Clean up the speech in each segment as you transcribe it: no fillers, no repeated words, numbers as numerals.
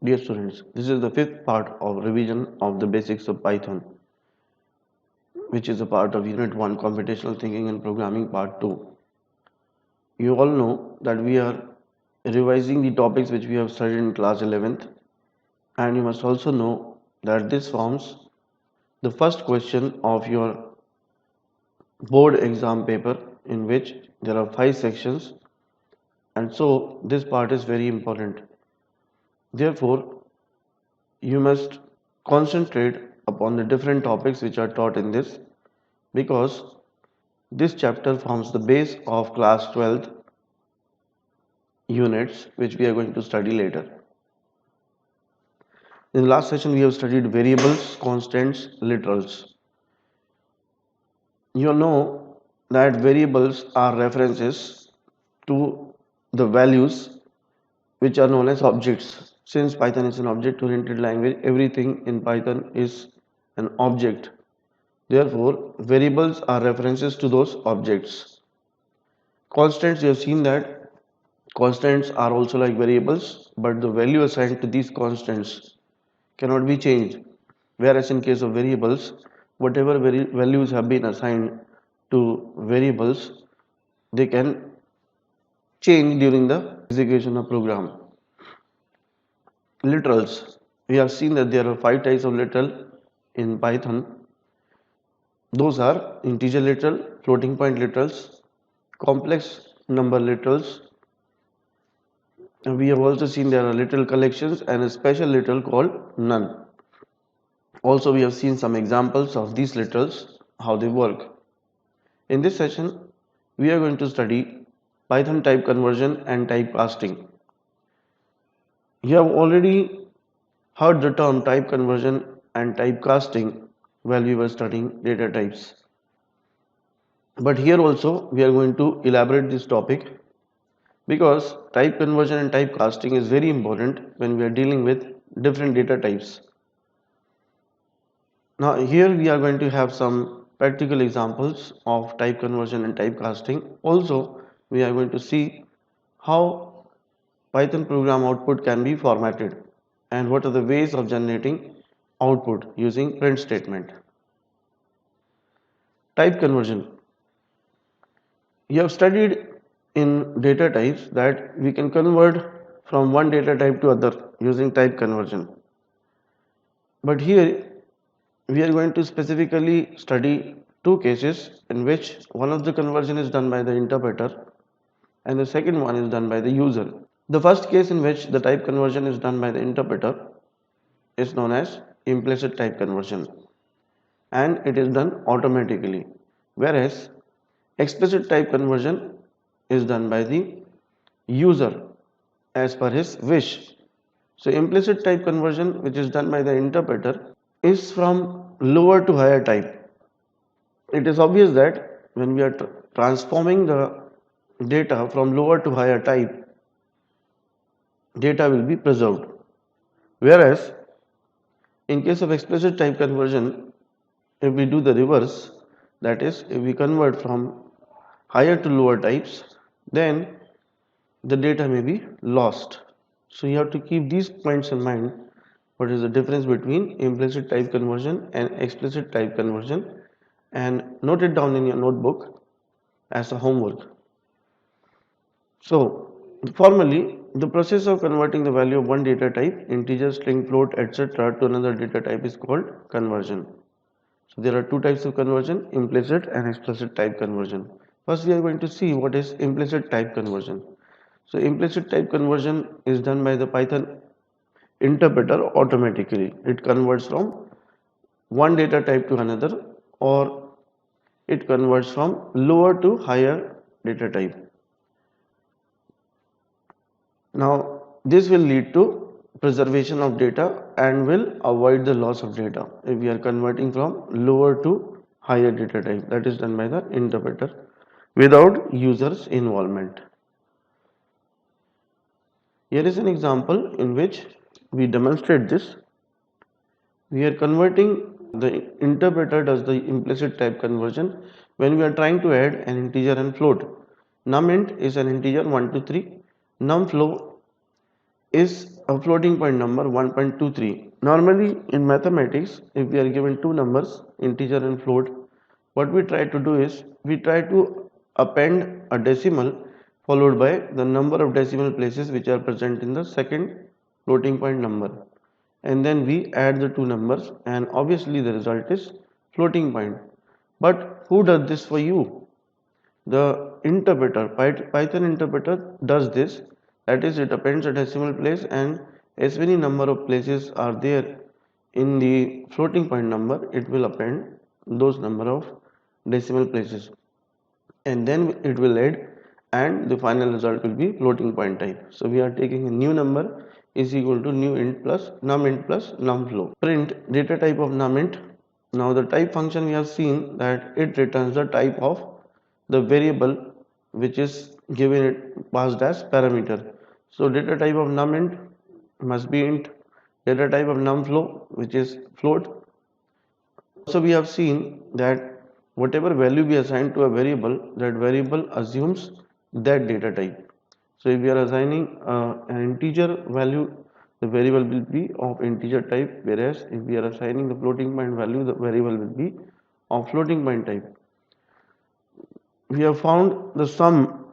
Dear students, this is the fifth part of revision of the basics of Python, which is a part of Unit 1 Computational Thinking and Programming Part 2. You all know that we are revising the topics which we have studied in class 11th, and you must also know that this forms the first question of your board exam paper, in which there are 5 sections, and so this part is very important. Therefore, you must concentrate upon the different topics which are taught in this, because this chapter forms the base of class 12th units which we are going to study later. In the last session we have studied variables, constants, literals. You know that variables are references to the values which are known as objects. Since Python is an object-oriented language, everything in Python is an object. Therefore, variables are references to those objects. Constants, you have seen that constants are also like variables, but the value assigned to these constants cannot be changed. Whereas in case of variables, whatever values have been assigned to variables, they can change during the execution of program. Literals. We have seen that there are 5 types of literal in Python. Those are integer literal, floating point literals, complex number literals. And we have also seen there are literal collections and a special literal called none. Also, we have seen some examples of these literals, how they work. In this session, we are going to study Python type conversion and typecasting. You have already heard the term type conversion and typecasting while we were studying data types. But here also we are going to elaborate this topic, because type conversion and typecasting is very important when we are dealing with different data types. Now here we are going to have some practical examples of type conversion and typecasting. Also, we are going to see how Python program output can be formatted and what are the ways of generating output using print statement. Type conversion. You have studied in data types that we can convert from one data type to other using type conversion. But here we are going to specifically study two cases in which one of the conversion is done by the interpreter and the second one is done by the user. The first case in which the type conversion is done by the interpreter is known as implicit type conversion, and it is done automatically, whereas explicit type conversion is done by the user as per his wish. So implicit type conversion, which is done by the interpreter, is from lower to higher type. It is obvious that when we are transforming the data from lower to higher type, data will be preserved. Whereas in case of explicit type conversion, if we do the reverse, that is, if we convert from higher to lower types, then the data may be lost. So you have to keep these points in mind. What is the difference between implicit type conversion and explicit type conversion, and note it down in your notebook as a homework. So formally, the process of converting the value of one data type, integer, string, float, etc., to another data type is called conversion. So there are two types of conversion, implicit and explicit type conversion. First we are going to see what is implicit type conversion. So implicit type conversion is done by the Python interpreter automatically. It converts from one data type to another, or it converts from lower to higher data type. Now this will lead to preservation of data and will avoid the loss of data if we are converting from lower to higher data type. That is done by the interpreter without users involvement. Here is an example in which we demonstrate this. We are converting, the interpreter does the implicit type conversion when we are trying to add an integer and float. Numint is an integer 1 to 3. Numfloat is a floating point number 1.23. Normally in mathematics, if we are given two numbers, integer and float, what we try to do is we try to append a decimal followed by the number of decimal places which are present in the second floating point number, and then we add the two numbers, and obviously the result is floating point. But who does this for you? The interpreter, Python interpreter does this. That is, it appends a decimal place, and as many number of places are there in the floating point number, it will append those number of decimal places, and then it will add, and the final result will be floating point type. So we are taking a new number is equal to new int plus num flow. Print data type of num int. Now the type function, we have seen that it returns the type of the variable which is given it passed as parameter. So data type of num int must be int, data type of num flow which is float. Also we have seen that whatever value we assign to a variable, that variable assumes that data type. So if we are assigning an integer value, the variable will be of integer type, whereas if we are assigning the floating point value, the variable will be of floating point type. We have found the sum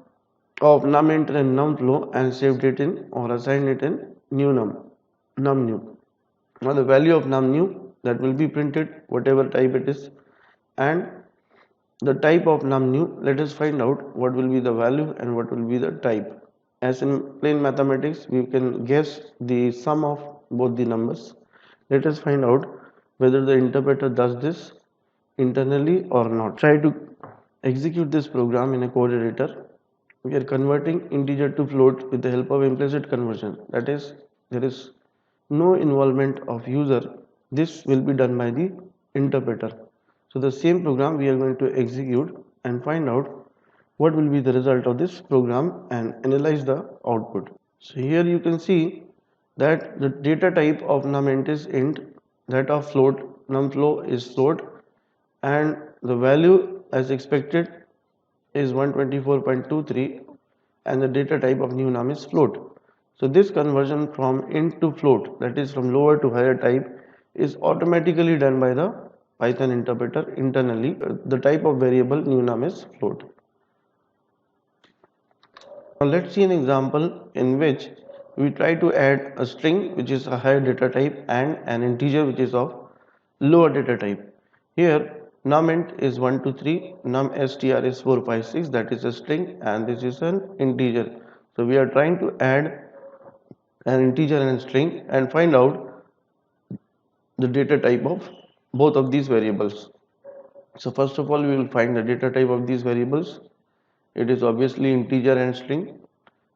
of num int and num flow and saved it in or assigned it in num new. Now the value of num new, that will be printed whatever type it is, and the type of num new, let us find out what will be the value and what will be the type. As in plain mathematics, we can guess the sum of both the numbers. Let us find out whether the interpreter does this internally or not. Try to execute this program in a code editor. We are converting integer to float with the help of implicit conversion. That is, there is no involvement of user. This will be done by the interpreter. So the same program we are going to execute and find out what will be the result of this program and analyze the output. So here you can see that the data type of num int is int, that of float num flow is float, and the value as expected is 124.23, and the data type of new num is float. So this conversion from int to float, that is from lower to higher type, is automatically done by the Python interpreter internally. The type of variable new num is float. Now let's see an example in which we try to add a string which is a higher data type and an integer which is of lower data type. Here num int is 1 2 3, num str is 4 5 6, that is a string, and this is an integer. So we are trying to add an integer and a string and find out the data type of both of these variables. So first of all, we will find the data type of these variables. It is obviously integer and string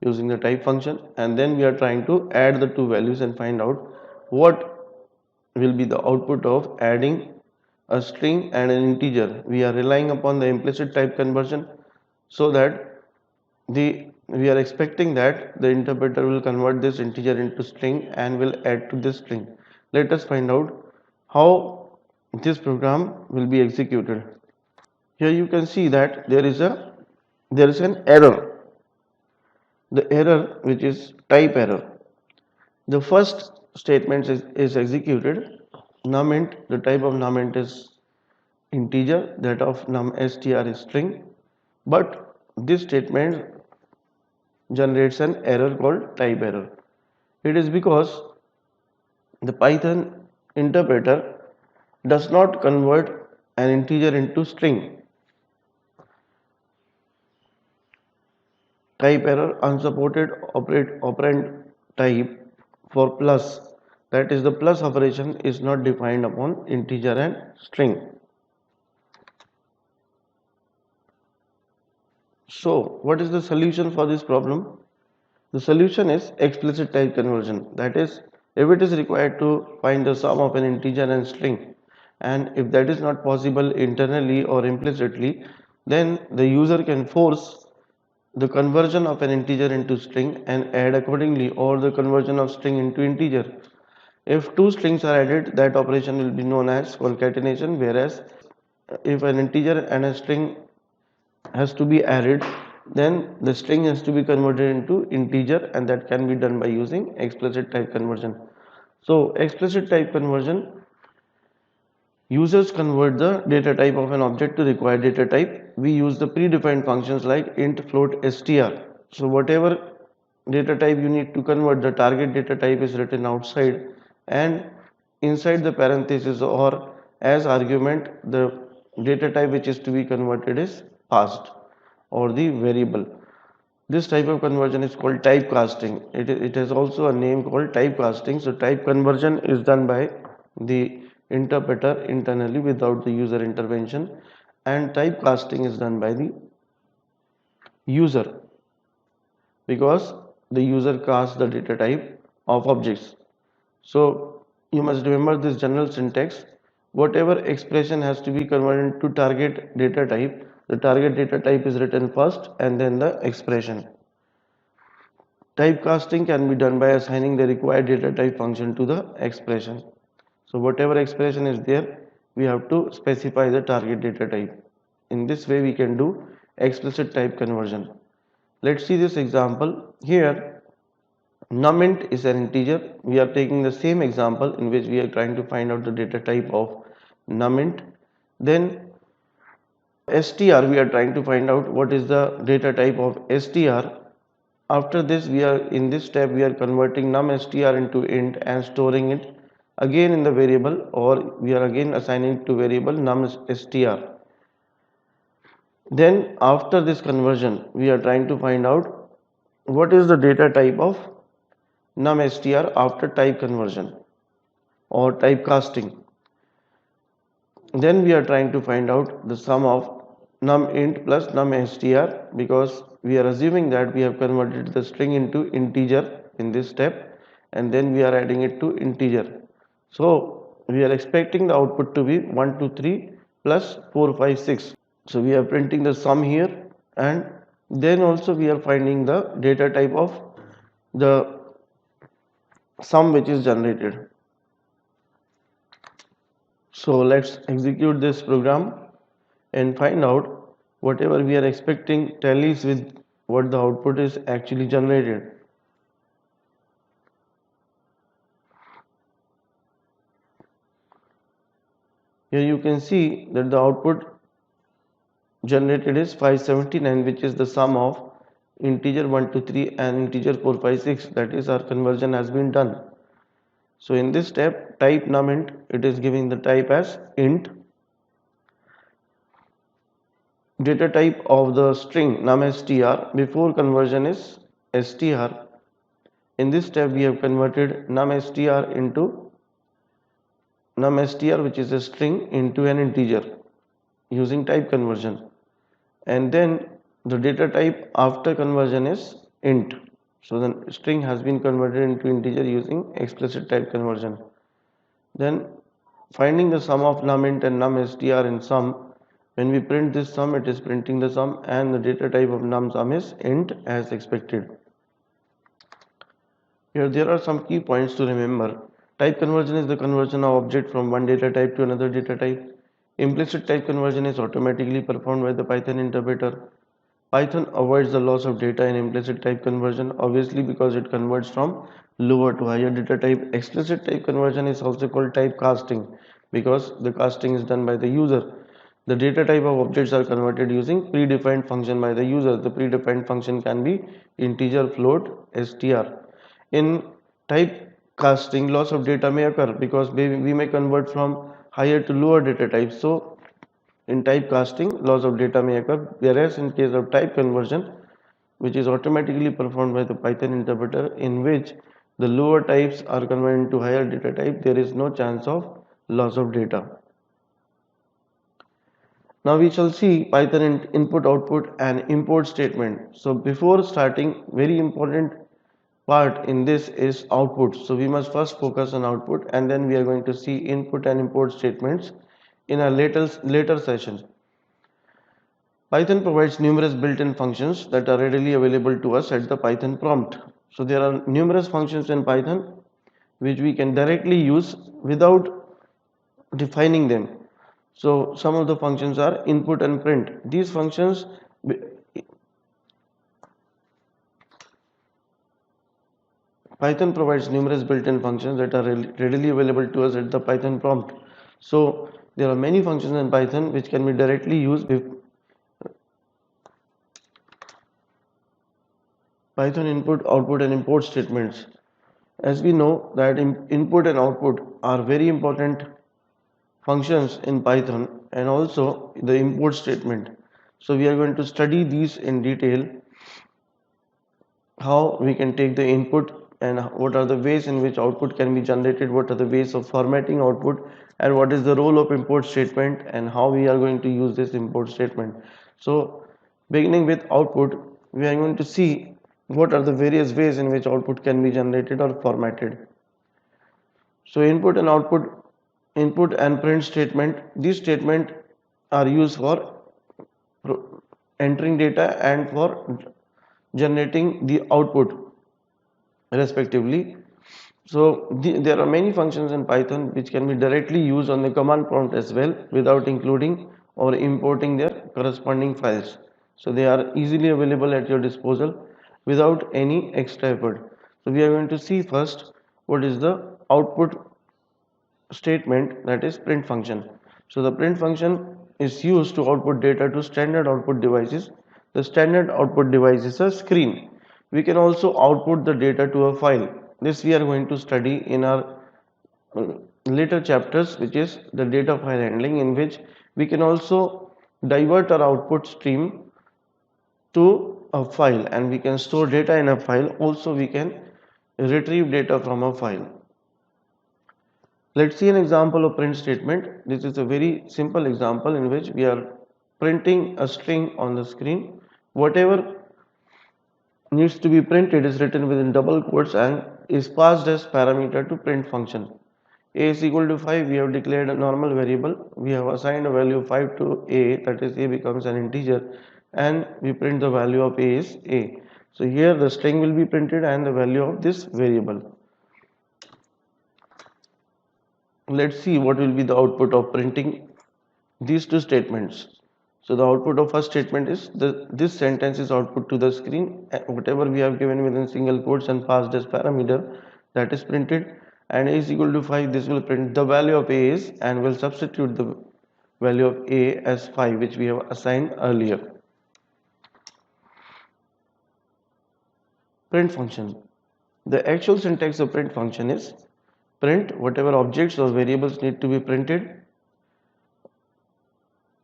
using the type function, and then we are trying to add the two values and find out what will be the output of adding a string and an integer. We are relying upon the implicit type conversion, so that we are expecting that the interpreter will convert this integer into string and will add to this string. Let us find out how this program will be executed. Here you can see that there is an error. The error, which is type error. The first statement is executed. Num int, the type of num int is integer, that of num str is string, but this statement generates an error called type error. It is because the Python interpreter does not convert an integer into string. Type error, unsupported operand type for plus, that is the plus operation is not defined upon integer and string. So what is the solution for this problem? The solution is explicit type conversion. That is, if it is required to find the sum of an integer and string, and if that is not possible internally or implicitly, then the user can force the conversion of an integer into string and add accordingly, or the conversion of string into integer. If two strings are added, that operation will be known as concatenation, whereas if an integer and a string has to be added, then the string has to be converted into integer, and that can be done by using explicit type conversion. So explicit type conversion, users convert the data type of an object to required data type. We use the predefined functions like int, float, str. So whatever data type you need to convert, the target data type is written outside, and inside the parenthesis or as argument, the data type which is to be converted is passed, or the variable. This type of conversion is called typecasting. It has also a name called typecasting. So type conversion is done by the interpreter internally without the user intervention, and typecasting is done by the user, because the user casts the data type of objects. So you must remember this general syntax. Whatever expression has to be converted to target data type, the target data type is written first and then the expression. Typecasting can be done by assigning the required data type function to the expression. So whatever expression is there, we have to specify the target data type. In this way we can do explicit type conversion. Let's see this example. Here numInt is an integer. We are taking the same example in which we are trying to find out the data type of numInt. Then str, we are trying to find out what is the data type of str. After this, we are in this step we are converting numstr into int and storing it again in the variable, or we are again assigning to variable numstr. Then after this conversion we are trying to find out what is the data type of numstr after type conversion or typecasting. Then we are trying to find out the sum of numInt plus numstr, because we are assuming that we have converted the string into integer in this step, and then we are adding it to integer. So we are expecting the output to be 1 2 3 plus 4 5 6. So we are printing the sum here, and then also we are finding the data type of the sum which is generated. So let's execute this program and find out whatever we are expecting tallies with what the output is actually generated. Here you can see that the output generated is 579, which is the sum of integer 1 2 3 and integer 4 5 6. That is, our conversion has been done. So in this step, type numInt, it is giving the type as int. Data type of the string numstr before conversion is str. In this step we have converted numstr into numstr, which is a string, into an integer using type conversion, and then the data type after conversion is int. So the string has been converted into integer using explicit type conversion. Then finding the sum of numInt and numstr in sum. When we print this sum, it is printing the sum, and the data type of numSum is int as expected. Here there are some key points to remember. Type conversion is the conversion of object from one data type to another data type. Implicit type conversion is automatically performed by the Python interpreter. Python avoids the loss of data in implicit type conversion, obviously because it converts from lower to higher data type. Explicit type conversion is also called typecasting because the casting is done by the user. The data type of objects are converted using predefined function by the user. The predefined function can be integer, float, str. In typecasting, loss of data may occur because we may convert from higher to lower data types. So in typecasting, loss of data may occur, whereas in case of type conversion, which is automatically performed by the Python interpreter, in which the lower types are converted to higher data type, there is no chance of loss of data. Now we shall see Python input, output and import statement. So before starting, very important part in this is output. So we must first focus on output, and then we are going to see input and import statements in a later session. Python provides numerous built-in functions that are readily available to us at the Python prompt. So there are numerous functions in Python which we can directly use without defining them. So some of the functions are input and print. These functions Python provides numerous built-in functions that are readily available to us at the Python prompt. So there are many functions in Python which can be directly used with Python input, output and import statements. As we know that input and output are very important functions in Python, and also the import statement. So we are going to study these in detail, how we can take the input and what are the ways in which output can be generated, what are the ways of formatting output, and what is the role of import statement and how we are going to use this import statement. So beginning with output, we are going to see what are the various ways in which output can be generated or formatted. So input and print statement, these statement are used for entering data and for generating the output respectively. So there are many functions in Python which can be directly used on the command prompt as well without including or importing their corresponding files. So they are easily available at your disposal without any extra effort. So we are going to see first what is the output statement, that is print function. So the print function is used to output data to standard output devices. The standard output device is a screen. We can also output the data to a file. This we are going to study in our uh, later chapters, which is the data file handling, in which we can also divert our output stream to a file and we can store data in a file. Also we can retrieve data from a file. Let's see an example of print statement. This is a very simple example in which we are printing a string on the screen. Whatever needs to be printed is written within double quotes and is passed as parameter to print function. A is equal to 5, we have declared a normal variable. We have assigned a value of 5 to A, that is A becomes an integer, and we print the value of A is A. So here the string will be printed and the value of this variable. Let's see what will be the output of printing these two statements. So the output of first statement is this sentence is output to the screen. Whatever we have given within single quotes and passed as parameter, that is printed, and A is equal to 5, this will print the value of A is, and will substitute the value of A as 5, which we have assigned earlier. Print function. The actual syntax of print function is print whatever objects or variables need to be printed.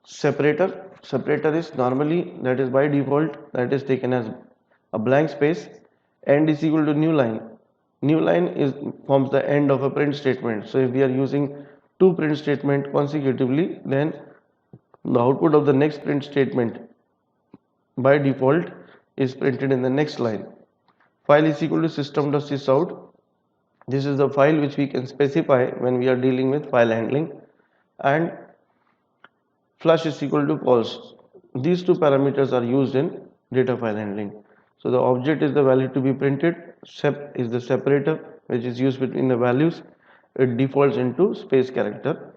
Separator is normally, that is by default, that is taken as a blank space. End is equal to new line is forms the end of a print statement. So if we are using two print statement consecutively, then the output of the next print statement by default is printed in the next line. File is equal to system.sysout. This is the file which we can specify when we are dealing with file handling, and flush is equal to false. These two parameters are used in data file handling. So the object is the value to be printed, sep is the separator which is used between the values. It defaults into space character.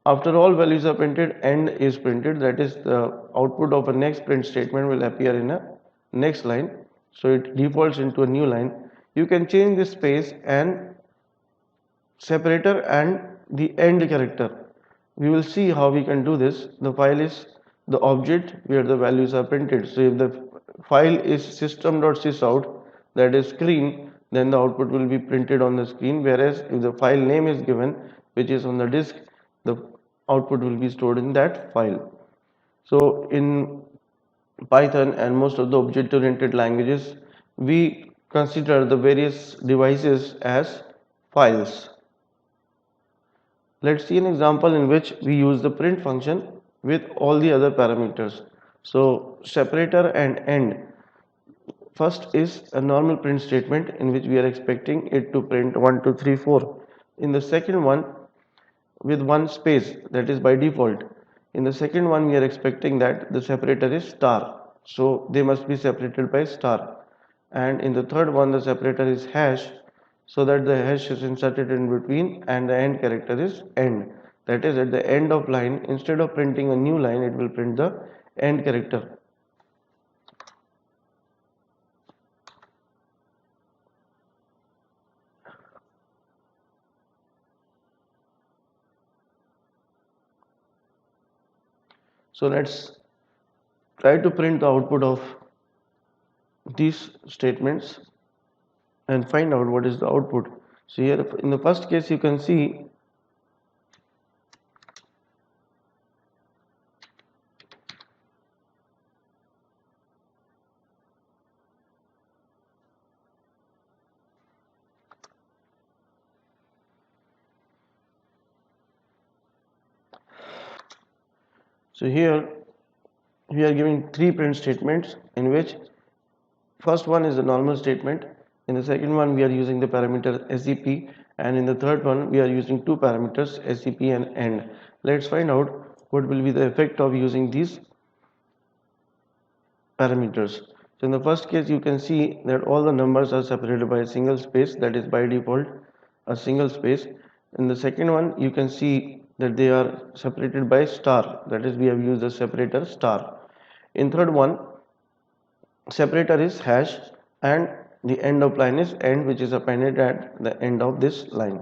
After all values are printed, end is printed, that is the output of a next print statement will appear in a next line. So it defaults into a new line. You can change the space and separator and the end character. We will see how we can do this. The file is the object where the values are printed. So if the file is system.sysout, that is screen, then the output will be printed on the screen, whereas if the file name is given, which is on the disk, the output will be stored in that file. So in Python and most of the object-oriented languages, we consider the various devices as files. Let's see an example in which we use the print function with all the other parameters. So separator and end. First is a normal print statement in which we are expecting it to print 1, 2, 3, 4. In the second one, with one space, that is by default. In the second one, we are expecting that the separator is star. So they must be separated by star. And in the third one, the separator is hash, so that the hash is inserted in between and the end character is end. That is, at the end of line, instead of printing a new line, it will print the end character. So let's try to print the output of these statements and find out what is the output. So here in the first case you can see so here we are giving three print statements in which first one is the normal statement, in the second one we are using the parameter SEP, and in the third one we are using two parameters SEP and end. Let's find out what will be the effect of using these parameters. So in the first case you can see that all the numbers are separated by a single space, that is by default a single space. In the second one you can see that they are separated by star, that is we have used the separator star. In third one separator is hash and the end of line is end, which is appended at the end of this line.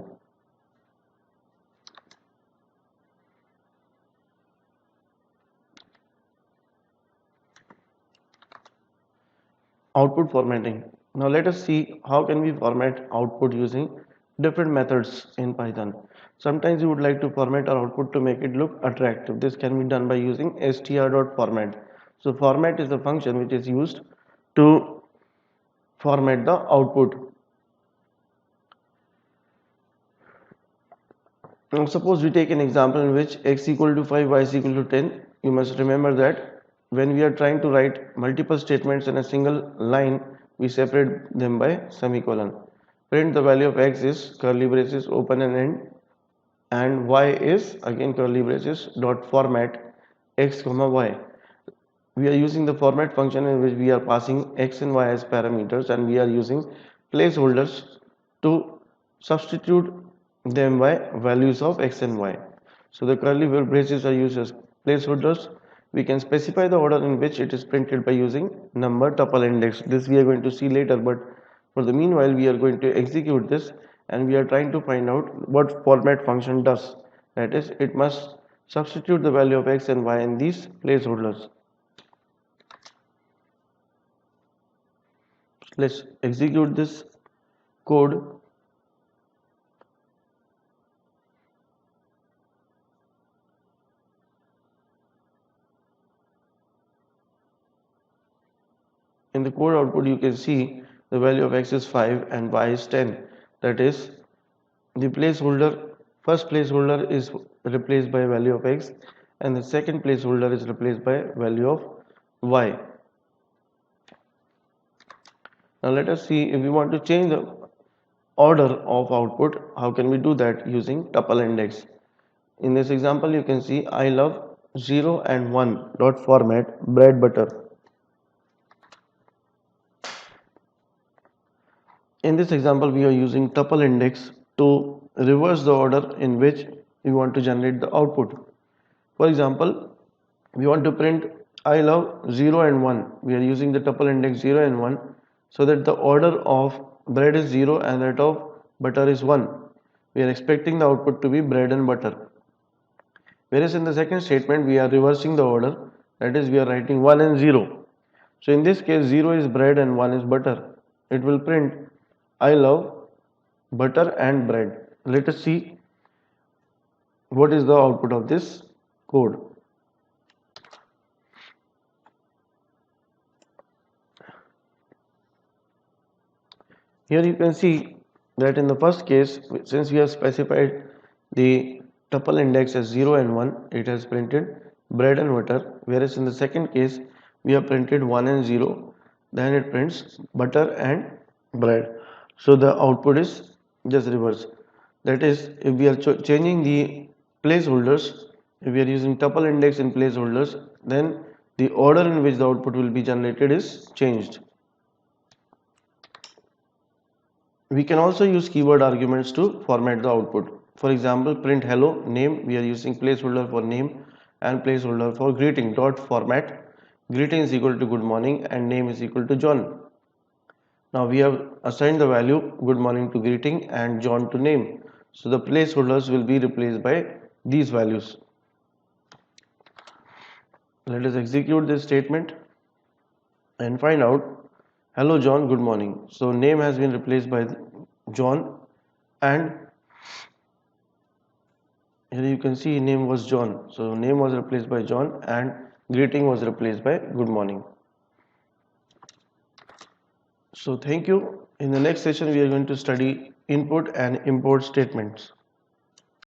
Output formatting. Now let us see how can we format output using different methods in Python. Sometimes you would like to format our output to make it look attractive. This can be done by using str.format. So format is the function which is used to format the output. Now suppose we take an example in which x equal to 5, y is equal to 10. You must remember that when we are trying to write multiple statements in a single line, we separate them by semicolon. Print the value of x is curly braces open and end, and y is again curly braces dot format x comma y. We are using the format function in which we are passing x and y as parameters, and we are using placeholders to substitute them by values of x and y. So the curly braces are used as placeholders. We can specify the order in which it is printed by using number tuple index. This we are going to see later, but for the meanwhile we are going to execute this and we are trying to find out what format function does. That is, it must substitute the value of x and y in these placeholders. Let's execute this code. In the code output you can see the value of x is 5 and y is 10. That is, the first placeholder is replaced by value of x and the second placeholder is replaced by value of y. Now let us see if we want to change the order of output, how can we do that using tuple index. In this example you can see I love 0 and 1 dot format bread butter. In this example we are using tuple index to reverse the order in which we want to generate the output. For example, we want to print I love 0 and 1. We are using the tuple index 0 and 1 so that the order of bread is 0 and that of butter is 1. We are expecting the output to be bread and butter. Whereas in the second statement we are reversing the order, that is we are writing 1 and 0. So in this case 0 is bread and 1 is butter. It will print I love butter and bread. Let us see what is the output of this code. Here you can see that in the first case, since we have specified the tuple index as 0 and 1, it has printed bread and butter, whereas in the second case we have printed 1 and 0, then it prints butter and bread. So the output is just reverse. That is, if we are changing the placeholders, if we are using tuple index in placeholders, then the order in which the output will be generated is changed. We can also use keyword arguments to format the output. For example, print hello name, we are using placeholder for name and placeholder for greeting dot format. Greeting is equal to good morning and name is equal to John. Now we have assigned the value good morning to greeting and John to name. So the placeholders will be replaced by these values. Let us execute this statement and find out. Hello John, good morning. So name has been replaced by John, and here you can see name was John. So name was replaced by John and greeting was replaced by good morning. So thank you. In the next session we are going to study input and import statements.